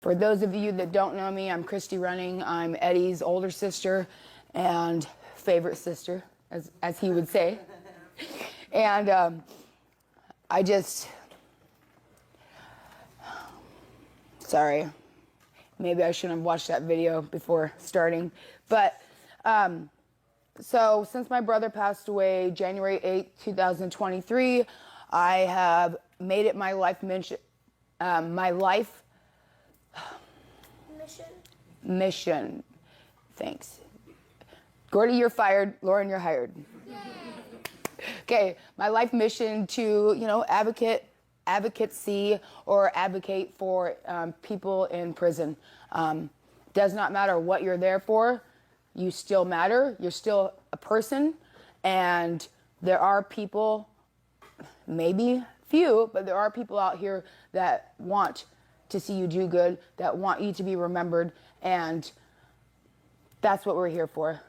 For those of you that don't know me, I'm Christy Running. I'm Eddie's older sister and favorite sister, as he would say. And sorry, maybe I shouldn't have watched that video before starting. But so since my brother passed away January 8th, 2023, I have made it my life mission. Mission. Thanks. Gordy, you're fired. Lauren, you're hired. Okay, my life mission to, advocacy or advocate for people in prison. Does not matter what you're there for. You still matter. You're still a person. And there are people, maybe few, but there are people out here that want to see you do good, that want you to be remembered, and that's what we're here for.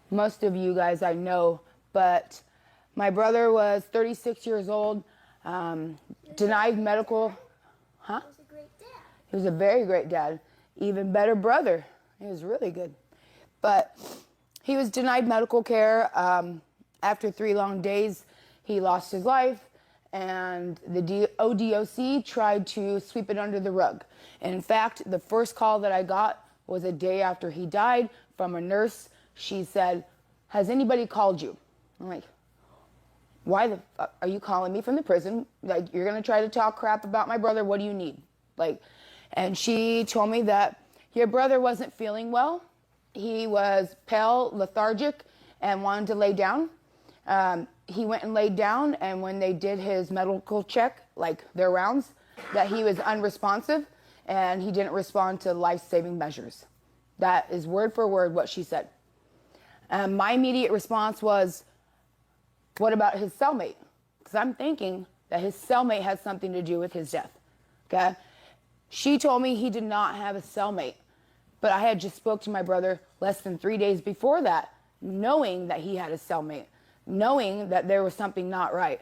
Most of you guys I know, but my brother was 36 years old, denied medical. Huh? He was a great dad. He was a very great dad. Even better brother. He was really good. But he was denied medical care. After 3 long days, he lost his life, and the ODOC tried to sweep it under the rug. And in fact, the first call that I got was a day after he died from a nurse. She said, "Has anybody called you?" I'm like, "Why the fuck are you calling me from the prison? Like, you're gonna try to talk crap about my brother. What do you need?" And she told me that your brother wasn't feeling well. He was pale, lethargic, and wanted to lay down. He went and laid down, and when they did his medical check, like their rounds, that he was unresponsive and he didn't respond to life-saving measures. That is word for word what she said. My immediate response was, what about his cellmate? Because I'm thinking that his cellmate had something to do with his death. Okay? She told me he did not have a cellmate, but I had just spoke to my brother less than 3 days before that, knowing that he had a cellmate, knowing that there was something not right.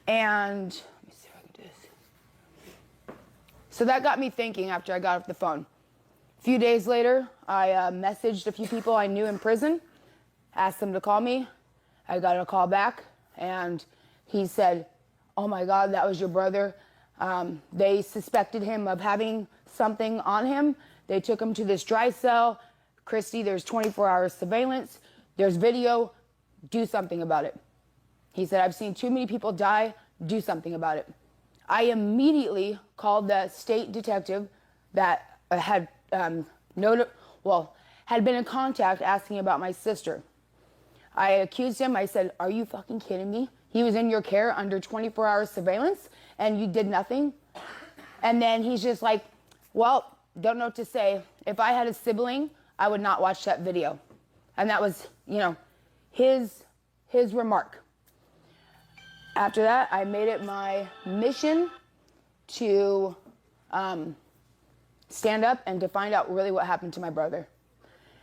And let me see if I can do this. So that got me thinking after I got off the phone. A few days later, I messaged a few people I knew in prison, asked them to call me. I got a call back, and he said, "Oh my God, that was your brother. They suspected him of having something on him. They took him to this dry cell. Christy, there's 24-hour surveillance. There's video. Do something about it." He said, "I've seen too many people die. Do something about it." I immediately called the state detective that had been in contact asking about my sister. I accused him. I said, "Are you fucking kidding me? He was in your care under 24-hour surveillance and you did nothing?" And then he's just like, "Well, don't know what to say. If I had a sibling, I would not watch that video." And that was, his remark. After that, I made it my mission to stand up and to find out really what happened to my brother.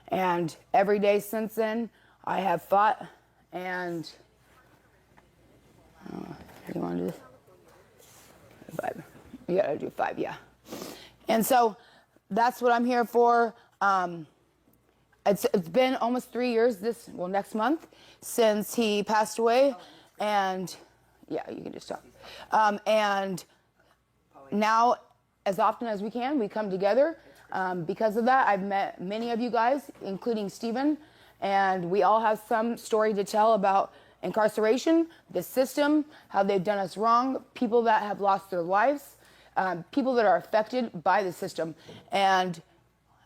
And every day since then, I have fought. And you want to do this? 5. You gotta do 5, yeah. And so that's what I'm here for. It's been almost 3 years next month since he passed away. And yeah, you can just talk. And now, as often as we can, we come together. Because of that, I've met many of you guys, including Stephen, and we all have some story to tell about incarceration, the system, how they've done us wrong, people that have lost their lives, people that are affected by the system. And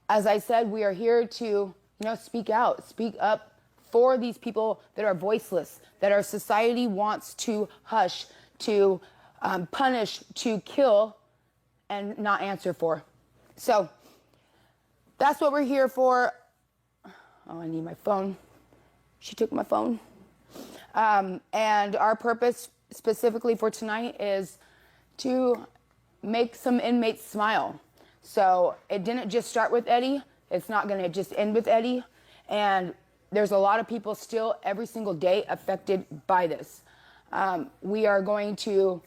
as I said, we are here to, speak out, speak up for these people that are voiceless, that our society wants to hush, to punish, to kill, and not answer for. So that's what we're here for. Oh, I need my phone. She took my phone. And our purpose specifically for tonight is to make some inmates smile. So it didn't just start with Eddie. It's not going to just end with Eddie. And there's a lot of people still every single day affected by this. We are going to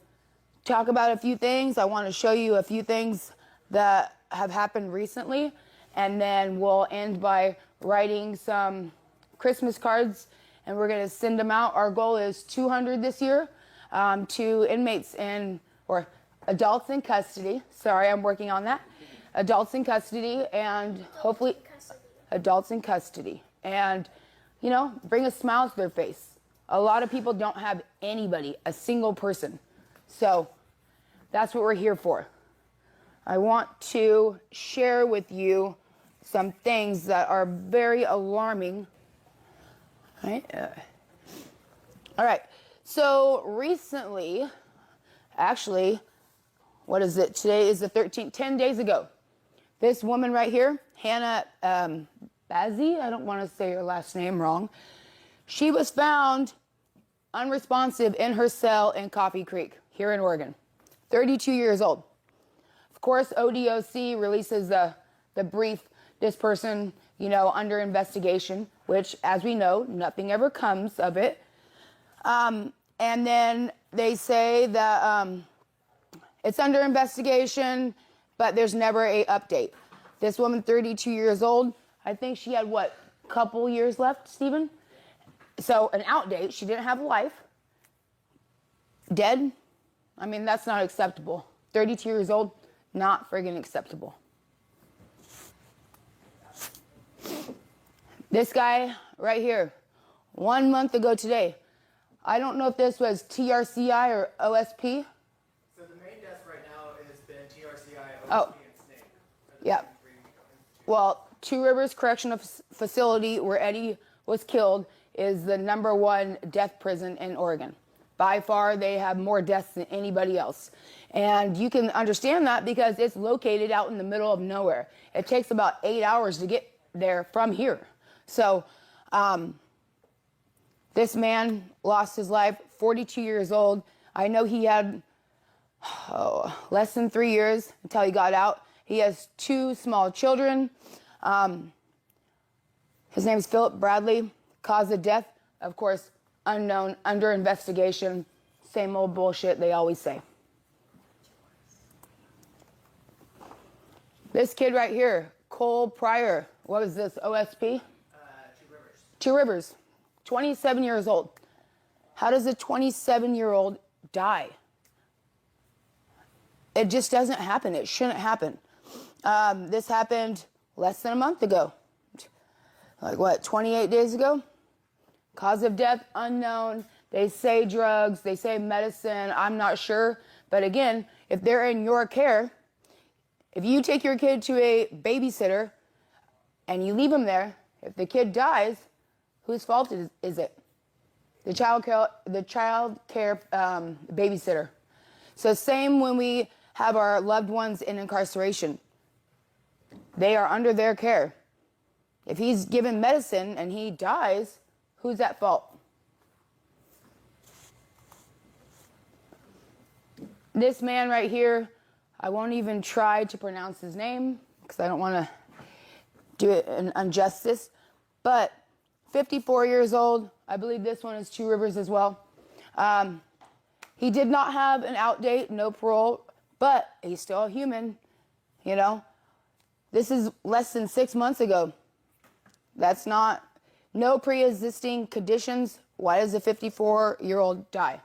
talk about a few things. I want to show you a few things that have happened recently, and then we'll end by writing some Christmas cards, and we're going to send them out. Our goal is 200 this year to inmates or adults in custody. Sorry, I'm working on that. Adults in custody, and hopefully adults in custody. And, you know, bring a smile to their face. A lot of people don't have anybody, a single person. So that's what we're here for. I want to share with you some things that are very alarming. All right. So recently, actually, what is it? Today is the 13th, 10 days ago. This woman right here, Hannah Bazzi, I don't want to say her last name wrong. She was found unresponsive in her cell in Coffee Creek here in Oregon. 32 years old. Of course, ODOC releases the brief, this person, you know, under investigation, which, as we know, nothing ever comes of it. And then they say that it's under investigation, but there's never a update. This woman, 32 years old, I think she had, what, couple years left, Stephen? So an outdate, she didn't have a life. Dead? I mean, that's not acceptable. 32 years old, not friggin' acceptable. This guy right here, 1 month ago today, I don't know if this was TRCI or OSP. So the main death right now has been TRCI, OSP, Oh. and Snake. Yeah. Well, Two Rivers Correctional Facility, where Eddie was killed, is the #1 death prison in Oregon. By far, they have more deaths than anybody else. And you can understand that because it's located out in the middle of nowhere. It takes about 8 hours to get there from here. So this man lost his life, 42 years old. I know he had less than 3 years until he got out. He has 2 small children. His name is Philip Bradley. Cause of death, of course, unknown, under investigation. Same old bullshit they always say. This kid right here, Cole Pryor. What was this, OSP? Two Rivers. Two Rivers, 27 years old. How does a 27-year-old die? It just doesn't happen. It shouldn't happen. This happened less than a month ago. Like what, 28 days ago? Cause of death, unknown. They say drugs, they say medicine, I'm not sure. But again, if they're in your care, if you take your kid to a babysitter and you leave him there, if the kid dies, whose fault is it? The child care babysitter. So same when we have our loved ones in incarceration. They are under their care. If he's given medicine and he dies, who's at fault? This man right here, I won't even try to pronounce his name because I don't want to do it an injustice, but 54 years old. I believe this one is Two Rivers as well. He did not have an out date, no parole, but he's still a human, you know. This is less than 6 months ago. That's not, no pre-existing conditions. Why does a 54-year-old die?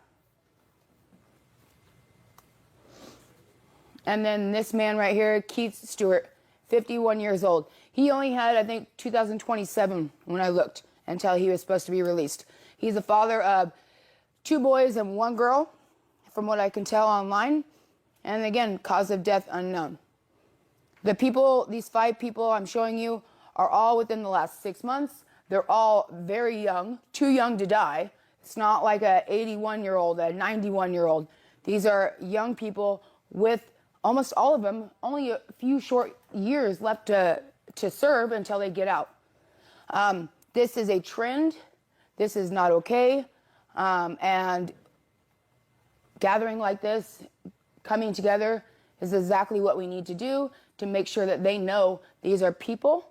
And then this man right here, Keith Stewart, 51 years old. He only had, I think, 2027 when I looked until he was supposed to be released. He's the father of 2 boys and 1 girl, from what I can tell online. And again, cause of death unknown. The people, these 5 people I'm showing you, are all within the last 6 months. They're all very young, too young to die. It's not like a 81-year-old, a 91-year-old. These are young people with, almost all of them, only a few short years left to serve until they get out. This is a trend. This is not okay. And gathering like this, coming together, is exactly what we need to do to make sure that they know these are people,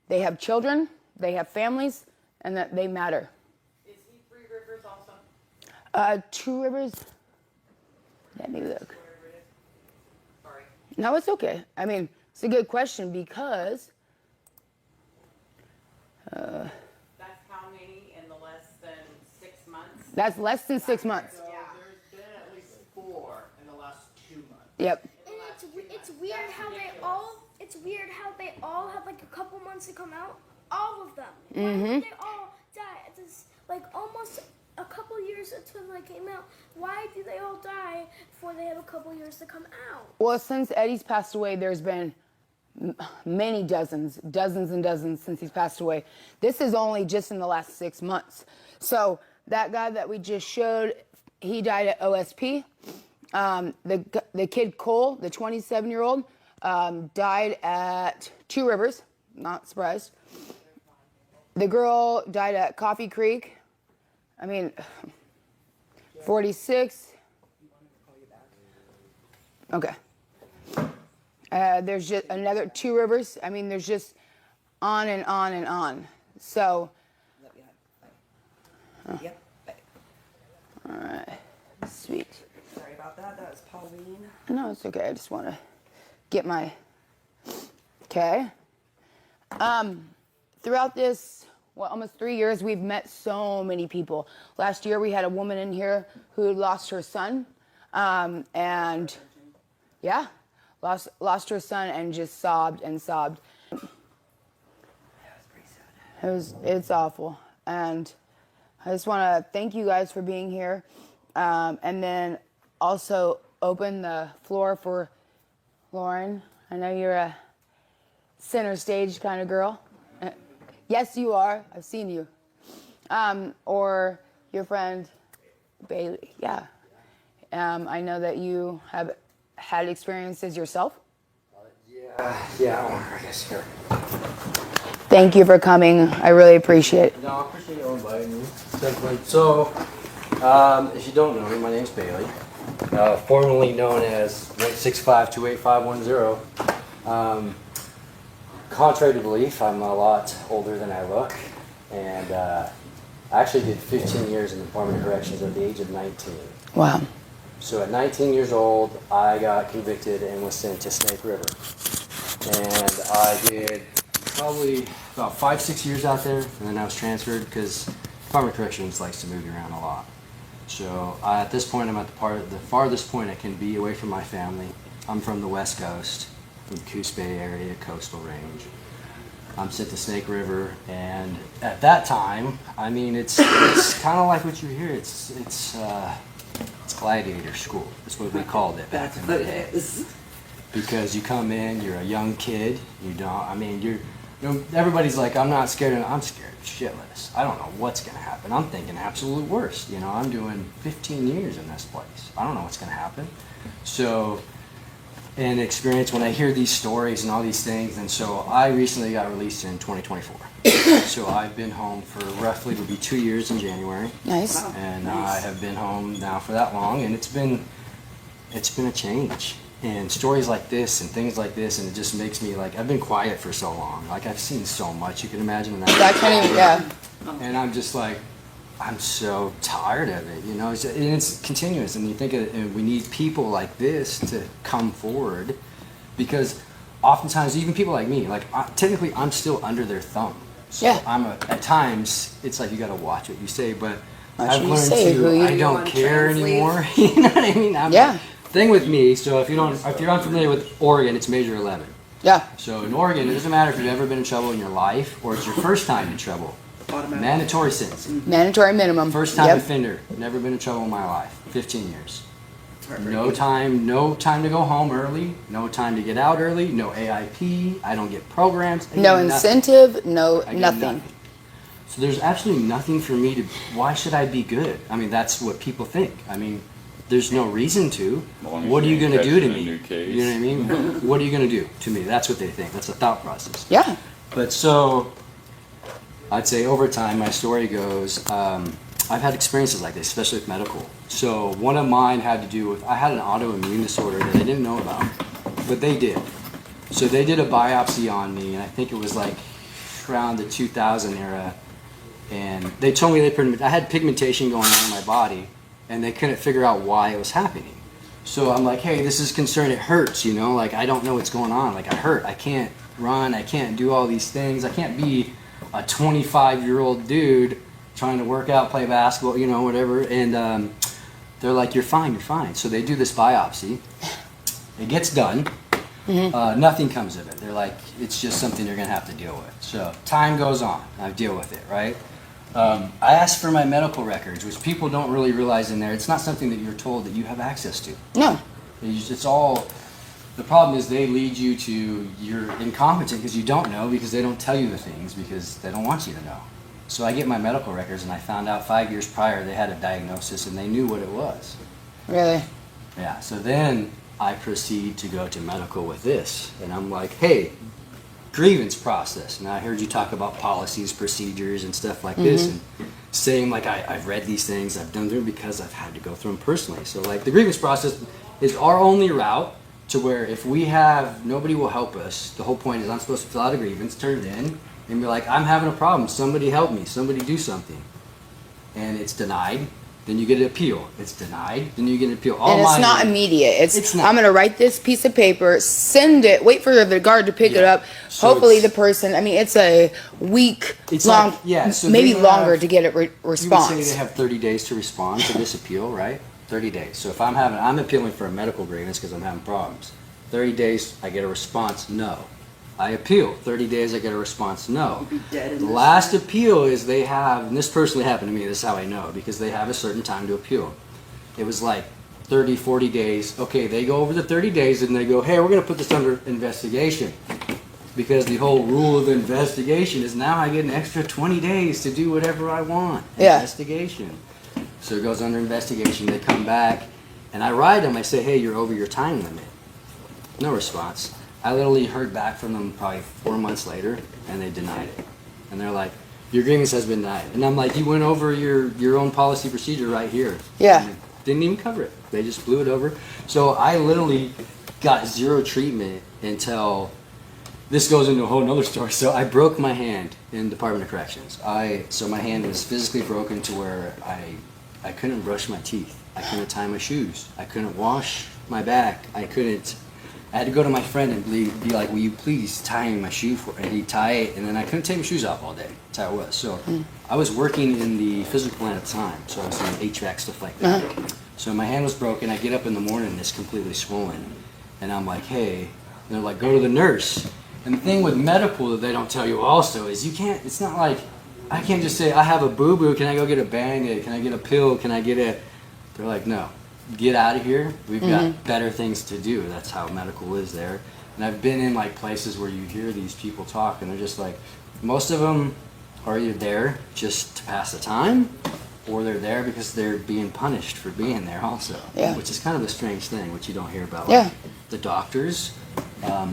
they have children, they have families, and that they matter. Is he Three Rivers also? Two Rivers. Let me look. Whatever it is. Sorry. No, it's okay. I mean, it's a good question because That's how many in the less than 6 months? that's less than 6 months. So there's been at least 4 in the last 2 months. Yep. And it's weird how they all have like a couple months to come out. All of them. Why did they all die at this like almost a couple years until they came out? Why do they all die before they have a couple years to come out? Well, since Eddie's passed away, there's been many dozens and dozens since he's passed away. This is only just in the last 6 months. So that guy that we just showed, he died at OSP. The kid Cole, the 27-year-old, died at Two Rivers. Not surprised. The girl died at Coffee Creek. I mean, 46. Okay. There's just another Two Rivers. I mean, there's just on and on and on. So, Yep. all right, sweet. Sorry about that. That was Pauline. No, it's okay. I just want to get my. Okay. Throughout this, almost 3 years, we've met so many people. Last year, we had a woman in here who lost her son, and yeah, lost her son and just sobbed and sobbed. It's awful, and I just want to thank you guys for being here, and then also open the floor for Lauren. I know you're a center stage kind of girl. Yes, you are. I've seen you. Or your friend Bailey. Yeah. I know that you have had experiences yourself. Yeah, I guess here. Thank you for coming. I really appreciate it. No, I appreciate you inviting me. Definitely. So, if you don't know me, my name's Bailey, formerly known as 165-28510. Contrary to belief, I'm a lot older than I look, and I actually did 15 years in the Department of Corrections at the age of 19. Wow. So at 19 years old, I got convicted and was sent to Snake River. And I did probably about 5-6 years out there, and then I was transferred because Department of Corrections likes to move you around a lot. So at this point, I'm at the farthest point I can be away from my family. I'm from the West Coast, from the Coos Bay area, coastal range. I'm sent to Snake River, and at that time, I mean, it's kind of like what you hear. It's gladiator school. That's what we called it back in the day. Because you come in, you're a young kid. You don't. I mean, everybody's like, I'm not scared. I'm scared shitless. I don't know what's gonna happen. I'm thinking absolute worst. You know, I'm doing 15 years in this place. I don't know what's gonna happen. So, an experience when I hear these stories and all these things, and so I recently got released in 2024. So I've been home for roughly, it'll be 2 years in January. Nice. And I have been home now for that long, and it's been a change. And stories like this and things like this, and it just makes me like, I've been quiet for so long. Like, I've seen so much, you can imagine. And I can't even, yeah. And I'm just like, I'm so tired of it, you know. It's continuous, and you think we need people like this to come forward, because oftentimes even people like me, like technically I'm still under their thumb. So Yeah. at times it's like you got to watch what you say, but Watch I've what you learned say, who you I don't want to care translate. anymore. You know what I mean? Yeah. Thing with me, so if you're unfamiliar with Oregon, it's Major 11. Yeah. So in Oregon, it doesn't matter if you've ever been in trouble in your life or it's your first time in trouble. Automatic. Mandatory sentence. Mandatory minimum. First time Yep. offender. Never been in trouble in my life. 15 years. No time to go home early. No time to get out early. No AIP. I don't get programs. I No get nothing. incentive, no I get nothing. So there's absolutely nothing for me to. Why should I be good? I mean, that's what people think. I mean, there's no reason to. long as What are you you going to catch do to a me? new case. You know what I mean? What are you going to do to me? That's what they think. That's the thought process. Yeah. But so, I'd say over time, my story goes, I've had experiences like this, especially with medical. So one of mine had to do with, I had an autoimmune disorder that I didn't know about, but they did. So they did a biopsy on me, and I think it was like around the 2000 era, and they told me I had pigmentation going on in my body, and they couldn't figure out why it was happening. So I'm like, hey, this is concern. It hurts, you know, like I don't know what's going on. Like I hurt. I can't run. I can't do all these things. I can't be a 25-year-old dude trying to work out, play basketball, you know, whatever. And they're like, you're fine, you're fine. So they do this biopsy. It gets done. Nothing comes of it. They're like, it's just something you're going to have to deal with. So time goes on. I deal with it, right? I asked for my medical records, which people don't really realize in there. It's not something that you're told that you have access to. No. It's all, the problem is they lead you to, you're incompetent because you don't know, because they don't tell you the things because they don't want you to know. So I get my medical records and I found out 5 years prior they had a diagnosis and they knew what it was. Really? Yeah, so then I proceed to go to medical with this. And I'm like, hey, grievance process. Now I heard you talk about policies, procedures, and stuff like this, and saying like I've read these things, I've done them because I've had to go through them personally. So like the grievance process is our only route to where if we have, nobody will help us. The whole point is I'm supposed to fill out a grievance, turn it in, and be like, I'm having a problem, somebody help me, somebody do something. And it's denied. Then you get an appeal. It's denied. Then you get an appeal. And it's not immediate. It's not. I'm gonna write this piece of paper, send it, wait for the guard to pick it up. So Hopefully it's- the person. I mean, it's a week It's long, like, yeah, so maybe they longer have- to get a You response. would say they have 30 days to respond to this appeal, right? 30 days. So if I'm appealing for a medical grievance because I'm having problems. 30 days, I get a response, no. I appeal. 30 days, I get a response, no. Dead in The this. last appeal is they have, and this personally happened to me, this is how I know, because they have a certain time to appeal. It was like 30, 40 days. Okay, they go over the 30 days and they go, hey, we're going to put this under investigation. Because the whole rule of investigation is now I get an extra 20 days to do whatever I want. Yeah. Investigation. So it goes under investigation. They come back and I write them. I say, hey, you're over your time limit. No response. I literally heard back from them probably 4 months later and they denied it. And they're like, your grievance has been denied. And I'm like, you went over your own policy procedure right here. Yeah. And didn't even cover it. They just blew it over. So I literally got zero treatment until, this goes into a whole nother story. So I broke my hand in Department of Corrections. So my hand was physically broken to where I couldn't brush my teeth. I couldn't tie my shoes. I couldn't wash my back. I had to go to my friend and be like, will you please tie my shoe for me? And he'd tie it, and then I couldn't take my shoes off all day. That's how it was. So I was working in the physical plant at the time, so I was doing HVAC, stuff like that. So my hand was broken. I get up in the morning, and it's completely swollen. And I'm like, hey. And they're like, go to the nurse. And the thing with medical that they don't tell you also is you can't, it's not like, I can't just say, I have a boo-boo, can I go get a Band-Aid? Can I get a pill? Can I get a, they're like, no. Get out of here. We've got better things to do. That's how medical is there. And I've been in like places where you hear these people talk and they're just like, most of them are either there just to pass the time or they're there because they're being punished for being there also. Yeah. Which is kind of a strange thing, which you don't hear about. Yeah. Like the doctors,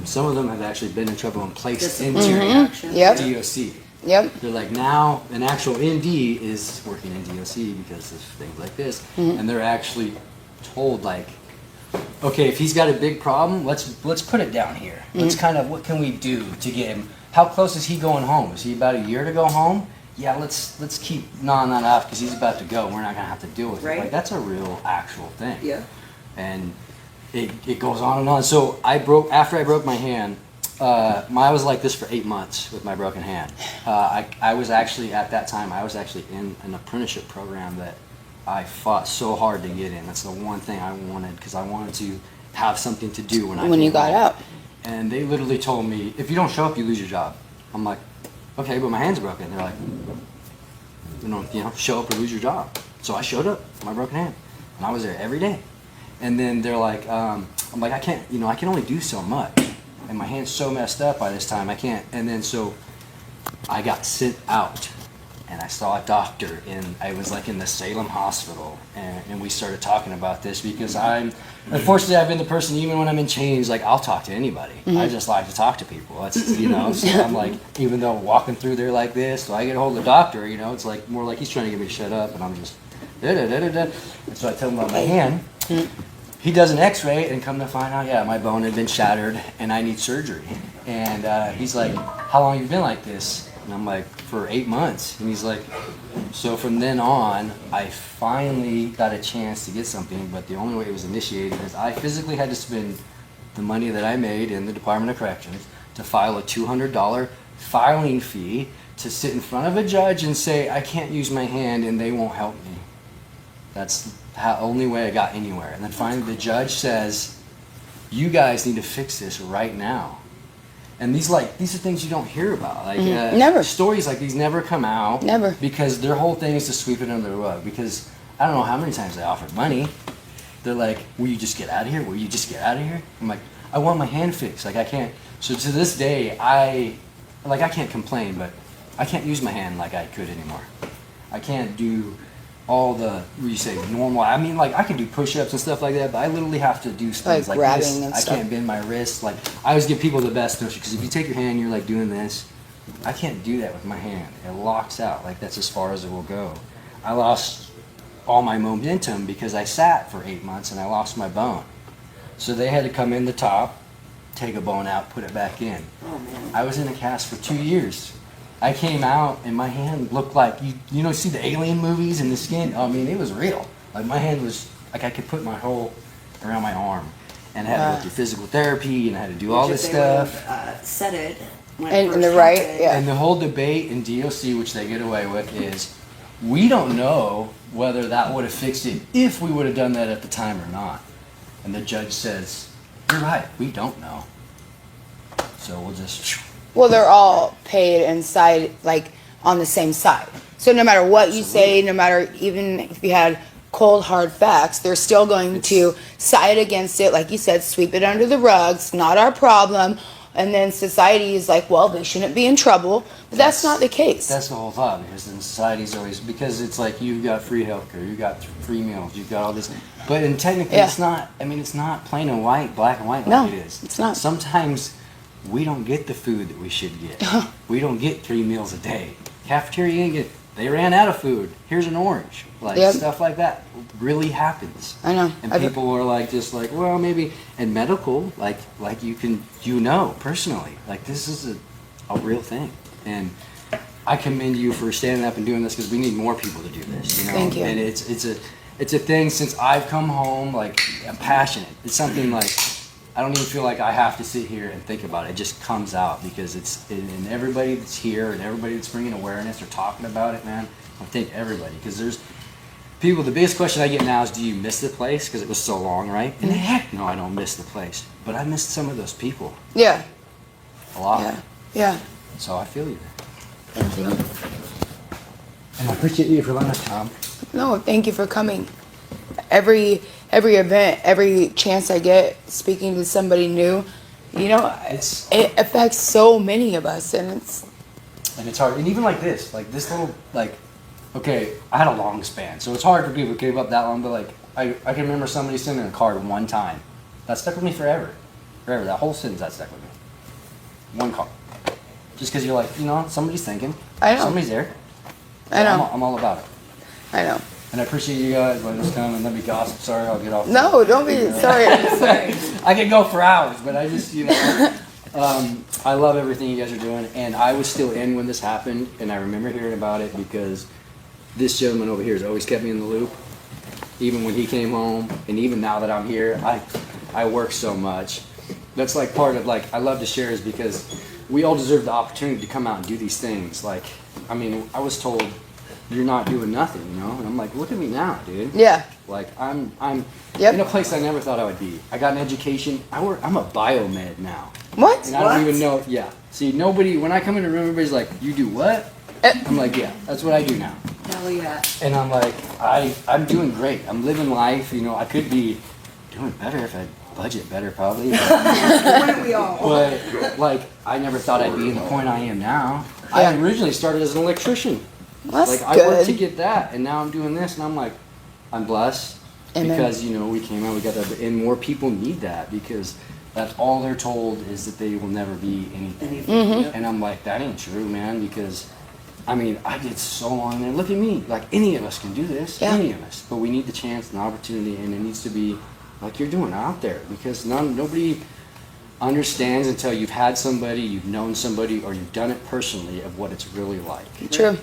some of them have actually been in trouble and placed into Disciplinary action. Yep. DOC. Yep. They're like, now an actual ND is working in DOC because of things like this. And they're actually told like, okay, if he's got a big problem, let's put it down here. Let's kind of, what can we do to get him? How close is he going home? Is he about a year to go home? Yeah, let's keep gnawing that off because he's about to go. We're not gonna have to deal with it. Right. Like that's a real actual thing. Yeah. And it goes on and on. So after I broke my hand, I was like this for 8 months with my broken hand. I was actually at that time I was actually in an apprenticeship program that I fought so hard to get in. That's the one thing I wanted because I wanted to have something to do when When you came got home. out. And they literally told me, if you don't show up, you lose your job. I'm like, okay, but my hand's broken. They're like, show up or lose your job. So I showed up with my broken hand, and I was there every day. And then they're like, I'm like, I can't, I can only do so much. And my hand's so messed up by this time, I can't. And then so I got sent out. And I saw a doctor, and I was like in the Salem hospital, and we started talking about this because unfortunately, I've been the person, even when I'm in chains, like I'll talk to anybody. I just like to talk to people. That's, so I'm like, even though walking through there like this, so I get a hold of the doctor, it's like more like he's trying to get me to shut up, and I'm just, da-da-da-da-da. And so I tell him about my hand. He does an x-ray, and come to find out, yeah, my bone had been shattered, and I need surgery. And he's like, how long have you been like this? And I'm like, for 8 months. And he's like, so from then on, I finally got a chance to get something, but the only way it was initiated is I physically had to spend the money that I made in the Department of Corrections to file a $200 filing fee to sit in front of a judge and say, I can't use my hand and they won't help me. That's the only way I got anywhere. And then finally the judge says, you guys need to fix this right now. And these are things you don't hear about. Like Never. Stories like these never come out. Never. Because their whole thing is to sweep it under the rug. Because I don't know how many times they offered money. They're like, will you just get out of here? Will you just get out of here? I'm like, I want my hand fixed. Like I can't. So to this day, I can't complain, but I can't use my hand like I could anymore. I can't do all the, what you say, normal. I mean, like I can do push-ups and stuff like that, but I literally have to do things like grabbing this. and I stuff. can't bend my wrist. Like I always give people the best notion because if you take your hand, you're like doing this. I can't do that with my hand. It locks out. Like that's as far as it will go. I lost all my momentum because I sat for 8 months and I lost my bone. So they had to come in the top, take a bone out, put it back in. Oh man. I was in a cast for 2 years. I came out and my hand looked like, you know, see the alien movies and the skin? I mean, it was real. Like my hand was, like I could put my whole around my arm. And I had to go through physical therapy and I had to do all this stuff. Said it. When And it first the right, happened. yeah. And the whole debate in DOC, which they get away with, is we don't know whether that would have fixed it if we would have done that at the time or not. And the judge says, you're right, we don't know. So we'll just... Well, they're all paid and side, like on the same side. So no matter what you say, no matter even if you had cold hard facts, they're still going to side against it. Like you said, sweep it under the rugs, not our problem. And then society is like, well, they shouldn't be in trouble. But that's not the case. That's the whole thought, because then society's always, because it's like you've got free healthcare, you've got free meals, you've got all this. But in technically, it's not, I mean, it's not plain and white, black and white like it is. It's not. Sometimes we don't get the food that we should get. We don't get 3 meals a day. Cafeteria, you ain't get, they ran out of food. Here's an orange. Like stuff like that really happens. I know. And people are like, just like, well, maybe, and medical, like you can, you know, personally, like this is a real thing. And I commend you for standing up and doing this because we need more people to do this, you know? Thank you. And it's a thing since I've come home, like I'm passionate. It's something like, I don't even feel like I have to sit here and think about it. It just comes out because it's in everybody that's here and everybody that's bringing awareness or talking about it, man. I think everybody, because there's people, the biggest question I get now is, do you miss the place? Because it was so long, right? And heck no, I don't miss the place. But I missed some of those people. Yeah. A lot. Yeah. Yeah. So I feel you. Thank you. And I appreciate you for letting us come. No, thank you for coming. Every event, every chance I get speaking to somebody new, you know, it affects so many of us, and it's hard. And even like this little, like, okay, I had a long span, so it's hard for people to give up that long, but like, I can remember somebody sending a card one time. That stuck with me forever. Forever. That whole sentence, that stuck with me. One card. Just because you're like, you know, somebody's thinking. I know. Somebody's there. I know. I'm all about it. I know. And I appreciate you guys letting us come and let me gossip. Sorry, I'll get off. No, don't be sorry. I could go for hours, but I just, you know, I love everything you guys are doing. And I was still in when this happened, and I remember hearing about it because this gentleman over here has always kept me in the loop. Even when he came home, and even now that I'm here, I work so much. That's like part of, like, I love to share is because we all deserve the opportunity to come out and do these things. Like, I mean, I was told, you're not doing nothing, you know? And I'm like, look at me now, dude. Yeah. Like, I'm in a place I never thought I would be. I got an education. I'm a biomed now. What? And I don't even know, yeah. See, nobody, when I come in a room, everybody's like, you do what? I'm like, yeah, that's what I do now. Hell yeah. And I'm like, I'm doing great. I'm living life, you know, I could be doing better if I budget better probably. Wouldn't we all? But, like, I never thought I'd be in the point I am now. I originally started as an electrician. That's like, good. I worked to get that, and now I'm doing this, and I'm like, I'm blessed. Amen. Because, you know, we came out, we got that, and more people need that, because that's all they're told is that they will never be anything. Mm-hmm. And I'm like, that ain't true, man, because, I mean, I did so long there. Look at me. Like, any of us can do this. Yeah. Any of us. But we need the chance and the opportunity, and it needs to be like you're doing out there, because nobody understands until you've had somebody, you've known somebody, or you've done it personally of what it's really like. True.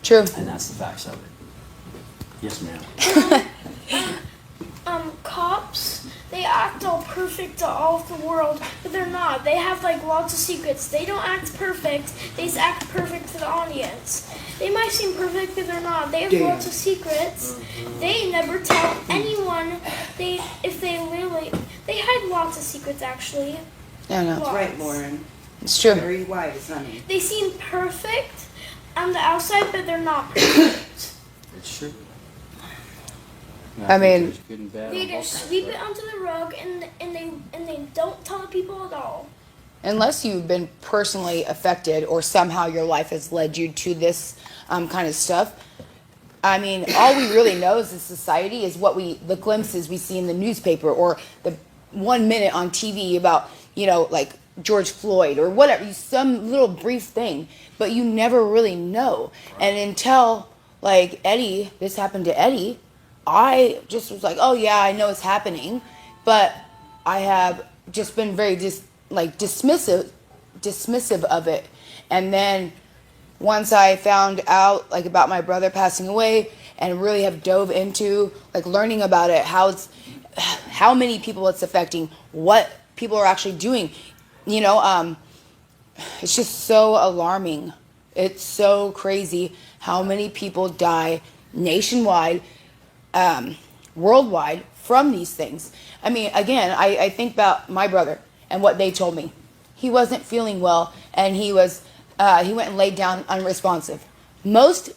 True. And that's the facts of it. Yes, ma'am. Cops, they act all perfect to all of the world, but they're not. They have like lots of secrets. They don't act perfect. They just act perfect to the audience. They might seem perfect, but they're not. They have lots of secrets. They never tell anyone. They hide lots of secrets actually. Yeah, no. Lots. Right, Lauren. It's true. Very wise, honey. They seem perfect on the outside, but they're not perfect. It's true. I mean, there's good and bad They on both just sides, sweep but- it under the rug and they don't tell the people at all. Unless you've been personally affected or somehow your life has led you to this kind of stuff. I mean, all we really know as a society is the glimpses we see in the newspaper or the 1 minute on TV about, like George Floyd or whatever, some little brief thing, but you never really know. And until like Eddie, this happened to Eddie, I just was like, oh yeah, I know it's happening, but I have just been very dismissive of it. And then once I found out like about my brother passing away and really have dove into like learning about it, how many people it's affecting, what people are actually doing, it's just so alarming. It's so crazy how many people die nationwide, worldwide from these things. I mean, again, I think about my brother and what they told me. He wasn't feeling well, and he went and laid down unresponsive. Most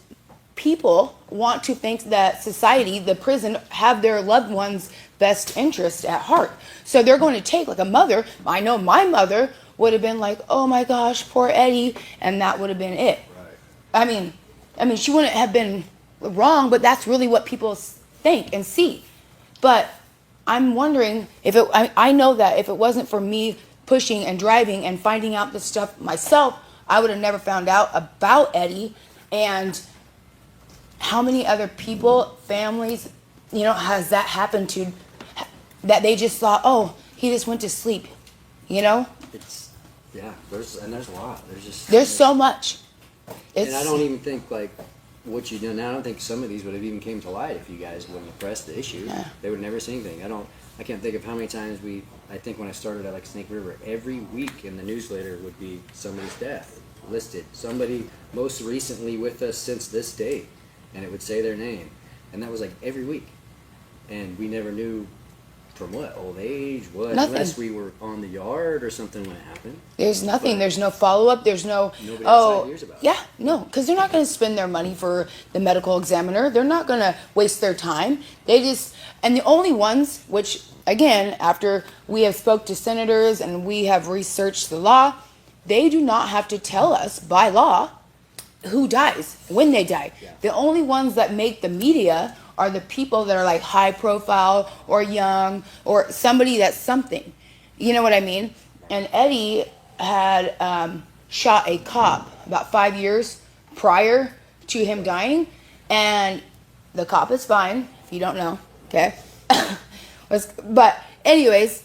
people want to think that society, the prison, have their loved ones' best interest at heart. So they're going to take like a mother. I know my mother would have been like, oh my gosh, poor Eddie, and that would have been it. Right. I mean, she wouldn't have been wrong, but that's really what people think and see. But I'm wondering if I know that if it wasn't for me pushing and driving and finding out this stuff myself, I would have never found out about Eddie. And how many other people, families, has that happened to, that they just thought, oh, he just went to sleep, It's, yeah, there's a lot. There's so much. And I don't even think like what you do now. I don't think some of these would have even came to light if you guys wouldn't have pressed the issue. Yeah. They would never see anything. I can't think of how many times I think when I started at like Snake River, every week in the newsletter would be somebody's death listed. Somebody most recently with us since this date, and it would say their name, and that was like every week, and we never knew from what, old age, what, Nothing. unless we were on the yard or something when it happened. There's nothing. But There's no follow-up. There's no, nobody oh, outside hears about it. yeah, no, because they're not going to spend their money for the medical examiner. They're not going to waste their time. And the only ones, which, again, after we have spoke to senators and we have researched the law, they do not have to tell us by law who dies, when they die. Yeah. The only ones that make the media are the people that are like high profile or young or somebody that's something. You know what I mean? And Eddie had shot a cop about 5 years prior to him dying, and the cop is fine, if you don't know, okay? But anyways,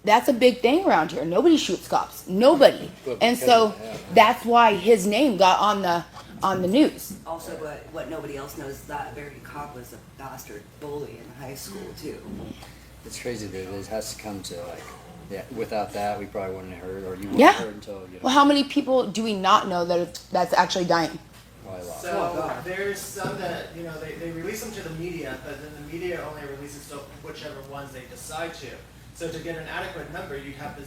that's a big thing around here. Nobody shoots cops. Nobody. And so that's why his name got on the news. Also, what nobody else knows, that very cop was a bastard bully in high school, too. It's crazy that it has to come to like, yeah, without that we probably wouldn't have heard, or you wouldn't Yeah. have heard until, Well, how many people do we not know that's actually dying? probably a lot. So there's some that, they release them to the media, but then the media only releases to whichever ones they decide to. So to get an adequate number, you'd have to,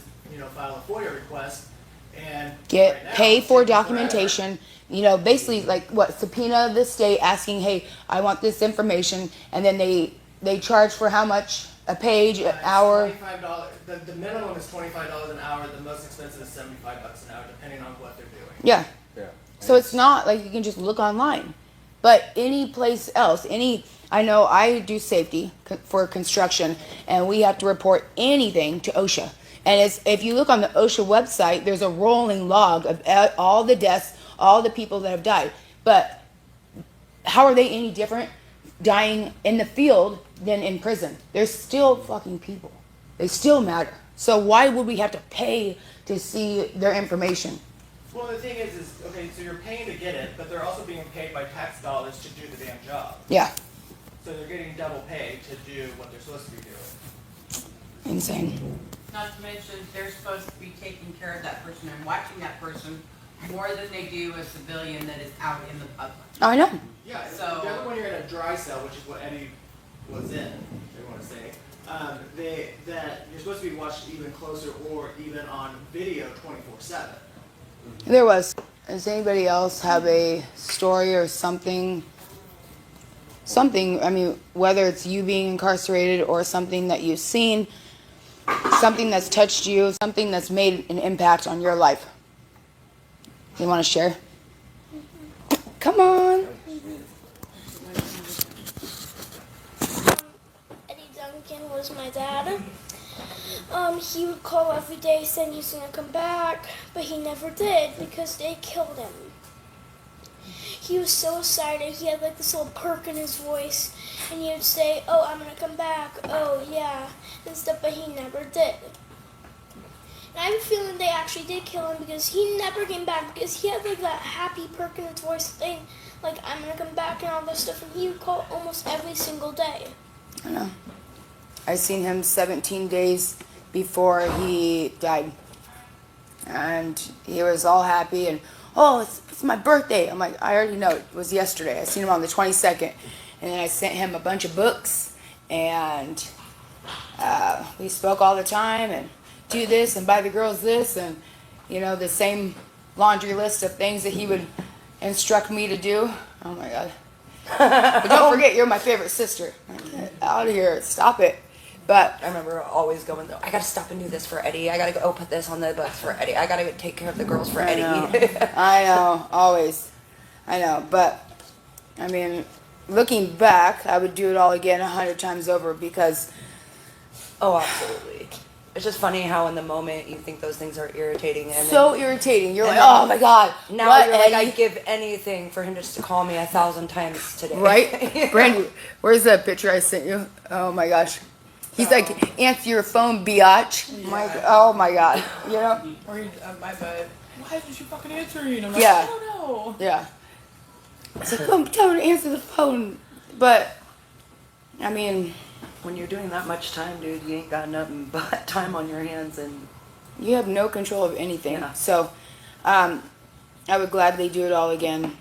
file a FOIA request and right now, Pay it's for taking forever. documentation, basically like what, subpoena the state asking, hey, I want this information, and then they charge for how much a page, an It's hour. $25. The minimum is $25 an hour. The most expensive is $75 an hour, depending on what they're doing. Yeah. Yeah. So it's not like you can just look online. But any place else, I know I do safety for construction, and we have to report anything to OSHA. And if you look on the OSHA website, there's a rolling log of all the deaths, all the people that have died. But how are they any different dying in the field than in prison? They're still fucking people. They still matter. So why would we have to pay to see their information? Well, the thing is okay, so you're paying to get it, but they're also being paid by tax dollars to do the damn job. Yeah, So they're getting double pay to do what they're supposed to be doing. insane. Not to mention, they're supposed to be taking care of that person and watching that person more than they do a civilian that is out in the public. I know. Yeah, So- so when you're in a dry cell, which is what Eddie was in, they want to say, that you're supposed to be watched even closer or even on video 24/7. There was. Does anybody else have a story or something? Something, I mean, whether it's you being incarcerated or something that you've seen, something that's touched you, something that's made an impact on your life. You want to share? Come on. Eddie Duncan was my dad. He would call every day saying he's gonna come back, but he never did because they killed him. He was so excited. He had like this little perk in his voice, and he would say, "Oh, I'm gonna come back. Oh, yeah," and stuff. But he never did. And I have a feeling they actually did kill him because he never came back because he had like that happy perk in his voice thing, like "I'm gonna come back" and all this stuff. And he would call almost every single day. I know. I seen him 17 days before he died. And he was all happy and, oh, it's my birthday. I'm like, I already know. It was yesterday. I seen him on the 22nd. And then I sent him a bunch of books. And we spoke all the time and do this and buy the girls this. And, you know, the same laundry list of things that he would instruct me to do. Oh, my God. But don't forget, you're my favorite sister. Get out of here. Stop it. But I remember always going, I gotta stop and do this for Eddie. I gotta go put this on the bus for Eddie. I gotta go take care of the girls for Eddie. I know, always. I know, but I mean, looking back, I would do it all again 100 times over because Oh, absolutely. It's just funny how in the moment you think those things are irritating. And so irritating. You're and like, then oh my God. now what, you're like, Eddie? I'd give anything for him just to call me 1,000 times today. Right? Brandy, where's that picture I sent you? Oh my gosh. He's like, answer your phone, biatch. Oh my God. You know? Or my bud, why isn't she fucking answering? I'm like, Yeah. I don't know. Yeah. It's like, come tell her to answer the phone. But, I mean, When you're doing that much time, dude, you ain't got nothing but time on your hands. And you have no control of anything. Yeah. So, I would gladly do it all again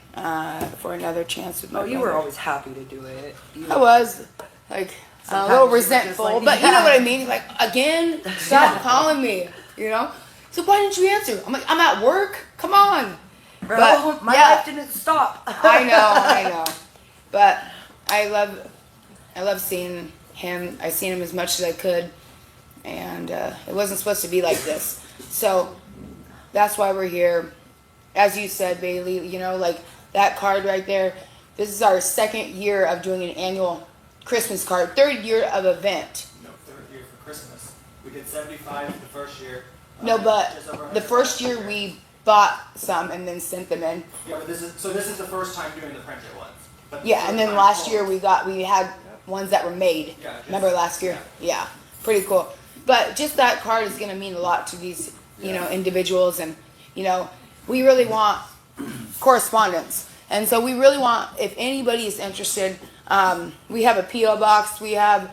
for another chance with my you were brother. always happy to do it. I was like a Sometimes little you were just resentful, like, but you know what I mean. Like again, stop calling me. You know. So why didn't you answer? I'm like, I'm at work. Come on. Bro, But, my yeah. life didn't stop. I know. But I love seeing him. I seen him as much as I could, and it wasn't supposed to be like this. So that's why we're here. As you said, Bailey, you know, like that card right there. This is our second year of doing an annual Christmas card, third year of event. No, third year for Christmas. We did 75 the first year. No, but just over the 100 first year last we bought some and then sent them in. Yeah, but this is the first time doing the printed ones. But the Yeah, first and then time last full. year we had ones that were made. Yeah, just- Remember last year? Yeah, pretty cool. But just that card is going to mean a lot to these, you know, individuals, and you know, we really want correspondence, and so we really want, if anybody is interested, we have a PO box. We have.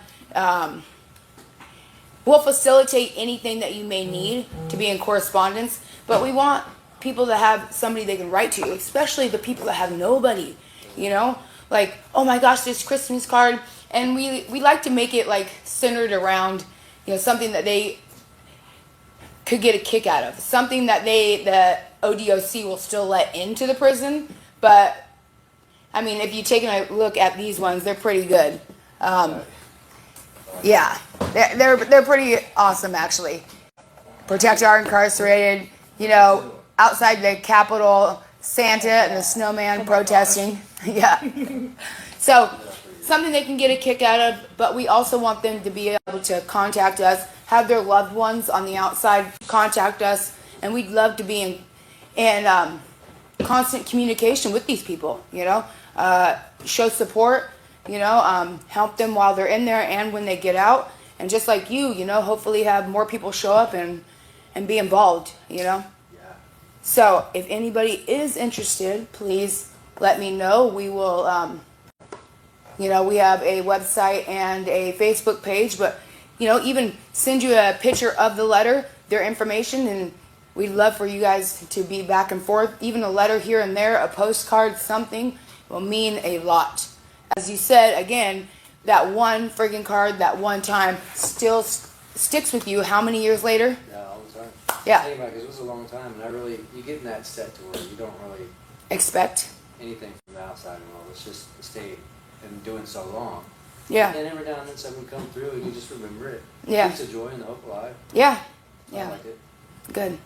We'll facilitate anything that you may need to be in correspondence, but we want people to have somebody they can write to, especially the people that have nobody, you know? Like, oh my gosh, this Christmas card, and we like to make it like centered around, you know, something that they could get a kick out of, something that the ODOC will still let into the prison, but I mean, if you take a look at these ones, they're pretty good. Yeah, they're pretty awesome, actually. Protect our incarcerated. You know, outside the Capitol, Santa and the snowman protesting. Yeah. So something they can get a kick out of, but we also want them to be able to contact us, have their loved ones on the outside contact us, and we'd love to be in constant communication with these people. You know, show support. You know, help them while they're in there and when they get out. and just like you know, hopefully have more people show up and be involved, you know. Yeah. So if anybody is interested, please let me know. We will, you know, we have a website and a Facebook page, but, you know, even send you a picture of the letter, their information, and we'd love for you guys to be back and forth. Even a letter here and there, a postcard, something will mean a lot. As you said, again, that one friggin' card, that one time, still sticks with you how many years later? Yeah, all the time. Yeah. Think about it, 'cause it was a long time, and you get in that set to where you don't really Expect. anything from the outside world. It's just stay and doing so long. Yeah. And every now and then something come through, and you just remember it. Yeah. Keeps the joy and the hope alive. Yeah. I Yeah. like it. Good.